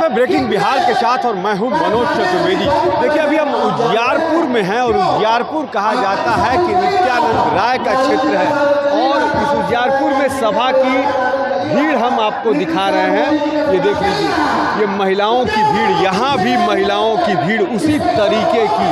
समय ब्रेकिंग बिहार के साथ और मैं हूं मनोज चतुर्वेदी। देखिए अभी हम उजियारपुर में हैं और उजियारपुर कहा जाता है कि नित्यानंद राय का क्षेत्र है और इस उजियारपुर में सभा की भीड़ हम आपको दिखा रहे हैं। ये देख लीजिए, ये महिलाओं की भीड़, यहाँ भी महिलाओं की भीड़ उसी तरीके की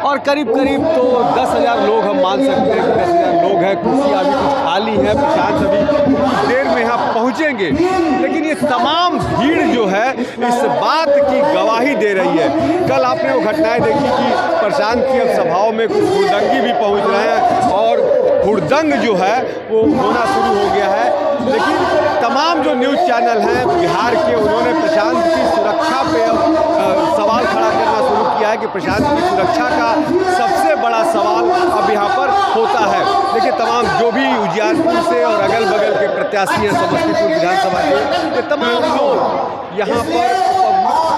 और करीब करीब तो 10,000 लोग हम मान सकते हैं कि 10,000 लोग हैं। कुर्सियाँ अभी कुछ खाली हैं, प्रशांत अभी कुछ देर में यहाँ पहुँचेंगे। लेकिन ये तमाम भीड़ जो है इस बात की गवाही दे रही है। कल आपने वो घटनाएं देखी कि प्रशांत की अब सभाओं में कुछ हुड़दंगी भी पहुँच रहे हैं और हुड़दंग जो है वो होना शुरू हो गया है। लेकिन तमाम जो न्यूज़ चैनल हैं बिहार के, उन्होंने प्रशांत की सुरक्षा पे सवाल खड़ा करना शुरू किया है कि प्रशांत की सुरक्षा का सबसे बड़ा सवाल अब यहाँ पर होता है। देखिए तमाम जो भी उजियारपुर से और अगल बगल के प्रत्याशी हैं समस्तीपुर विधानसभा के, ये तमाम लोग यहाँ पर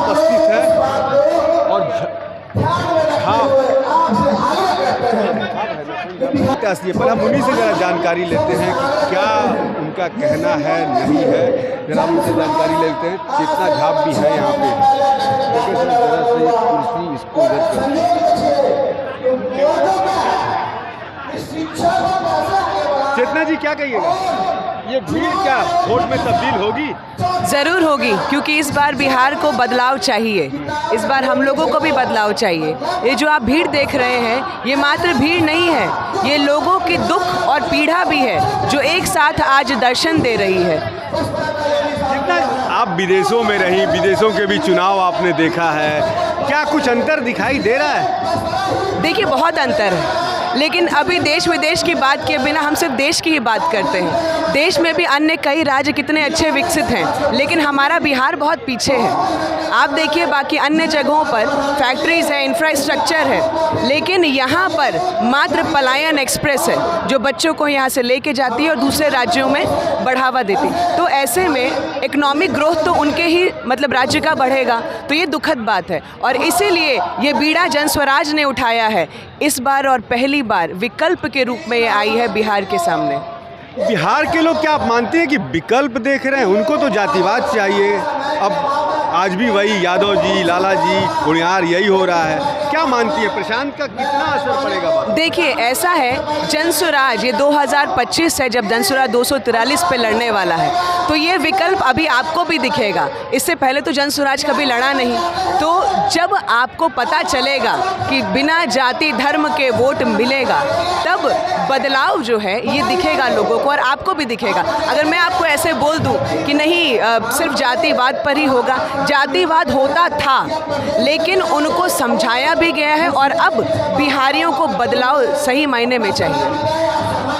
उपस्थित हैं और पर हम उन्हीं से ज़रा जानकारी लेते हैं कि क्या उनका कहना है नहीं है। जरा हम उनसे जानकारी लेते हैं। चेतना झाप भी है यहाँ पे। जरा से ये कुर्सी इसको उधर चेतना जी क्या कहिएगा, ये भीड़ क्या वोट में तब्दील होगी? ज़रूर होगी, क्योंकि इस बार बिहार को बदलाव चाहिए। इस बार हम लोगों को भी बदलाव चाहिए। ये जो आप भीड़ देख रहे हैं, ये मात्र भीड़ नहीं है, ये लोगों की दुख और पीड़ा भी है जो एक साथ आज दर्शन दे रही है। जितना आप विदेशों में रही, विदेशों के भी चुनाव आपने देखा है, क्या कुछ अंतर दिखाई दे रहा है? देखिए बहुत अंतर है, लेकिन अभी देश विदेश की बात किए बिना हम सिर्फ देश की ही बात करते हैं। देश में भी अन्य कई राज्य कितने अच्छे विकसित हैं, लेकिन हमारा बिहार बहुत पीछे है। आप देखिए बाकी अन्य जगहों पर फैक्ट्रीज़ है, इंफ्रास्ट्रक्चर है, लेकिन यहाँ पर मात्र पलायन एक्सप्रेस है जो बच्चों को यहाँ से लेके जाती है और दूसरे राज्यों में बढ़ावा देती। तो ऐसे में इकोनॉमिक ग्रोथ तो उनके ही मतलब राज्य का बढ़ेगा, तो ये दुखद बात है और इसीलिए ये बीड़ा जन स्वराज ने उठाया है इस बार और पहली बार विकल्प के रूप में ये आई है बिहार के सामने। बिहार के लोग क्या आप मानते हैं कि विकल्प देख रहे हैं? उनको तो जातिवाद चाहिए। अब आज भी वही यादव जी, लाला जी, गुणियार यही हो रहा है। क्या मानती है प्रशांत का कितना असर पड़ेगा? देखिए ऐसा है, जन स्वराज ये 2025 है जब जन स्वराज 243 पे लड़ने वाला है, तो ये विकल्प अभी आपको भी दिखेगा। इससे पहले तो जन स्वराज कभी लड़ा नहीं। तो जब आपको पता चलेगा कि बिना जाति धर्म के वोट मिलेगा, तब बदलाव जो है ये दिखेगा लोगों को और आपको भी दिखेगा। अगर मैं आपको ऐसे बोल दूं कि नहीं सिर्फ जातिवाद पर ही होगा, जातिवाद होता था लेकिन उनको समझाया भी गया है और अब बिहारियों को बदलाव सही मायने में चाहिए।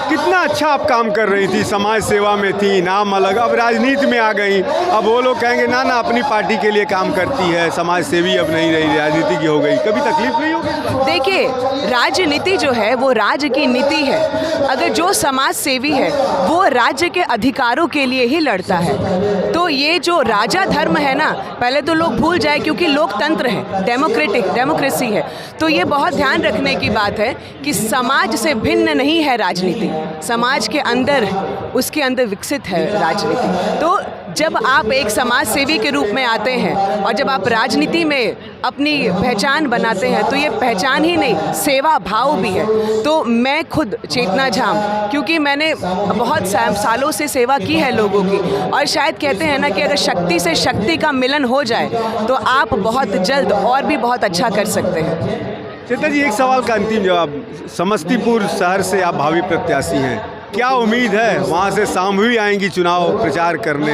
कितना अच्छा आप काम कर रही थी, समाज सेवा में थी, नाम अलग, अब राजनीति में आ गई। अब वो लोग कहेंगे ना अपनी पार्टी के लिए काम करती है, समाज सेवी अब नहीं रही, राजनीति की हो गई। कभी तकलीफ नहीं होगी? देखिए राजनीति जो है वो राज्य की नीति है। अगर जो समाज सेवी है वो राज्य के अधिकारों के लिए ही लड़ता है, तो ये जो राजा धर्म है ना, पहले तो लोग भूल जाए क्योंकि लोकतंत्र है, डेमोक्रेसी है। तो ये बहुत ध्यान रखने की बात है कि समाज से भिन्न नहीं है राजनीति, समाज के अंदर उसके अंदर विकसित है राजनीति। तो जब आप एक समाज सेवी के रूप में आते हैं और जब आप राजनीति में अपनी पहचान बनाते हैं, तो ये पहचान ही नहीं सेवा भाव भी है। तो मैं खुद चेतना झाम, क्योंकि मैंने बहुत सालों से सेवा की है लोगों की, और शायद कहते हैं ना कि अगर शक्ति से शक्ति का मिलन हो जाए तो आप बहुत जल्द और भी बहुत अच्छा कर सकते हैं। चेतना जी, एक सवाल का अंतिम जवाब। समस्तीपुर शहर से आप भावी प्रत्याशी हैं, क्या उम्मीद है वहाँ से शाम्भवी आएंगी चुनाव प्रचार करने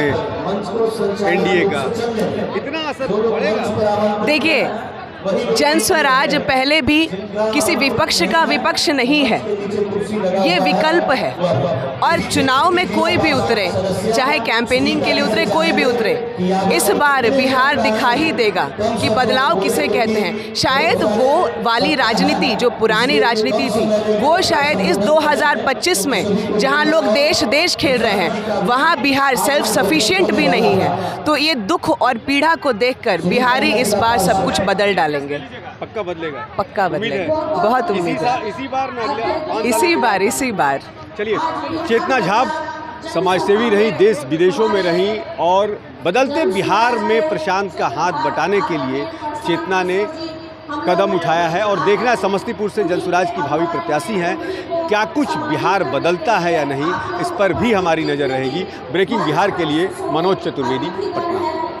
एनडीए का? इतना असर पड़ेगा? देखिए जन स्वराज पहले भी किसी विपक्ष का विपक्ष नहीं है, ये विकल्प है। और चुनाव में कोई भी उतरे, चाहे कैंपेनिंग के लिए उतरे, कोई भी उतरे, इस बार बिहार दिखा ही देगा कि बदलाव किसे कहते हैं। शायद वो वाली राजनीति जो पुरानी राजनीति थी, वो शायद इस 2025 में जहां लोग देश देश खेल रहे हैं, वहां बिहार सेल्फ सफिशिएंट भी नहीं है। तो ये दुख और पीड़ा को देखकर बिहारी इस बार सब कुछ बदल डालेंगे। पक्का बदलेगा? पक्का बदलेगा, बहुत उम्मीद है। इसी बार ना? इसी बार। चलिए, चेतना झाप समाजसेवी रहीं, देश विदेशों में रहीं और बदलते बिहार में प्रशांत का हाथ बटाने के लिए चेतना ने कदम उठाया है। और देखना है समस्तीपुर से जनसुराज की भावी प्रत्याशी हैं, क्या कुछ बिहार बदलता है या नहीं, इस पर भी हमारी नज़र रहेगी। ब्रेकिंग बिहार के लिए मनोज चतुर्वेदी, पटना।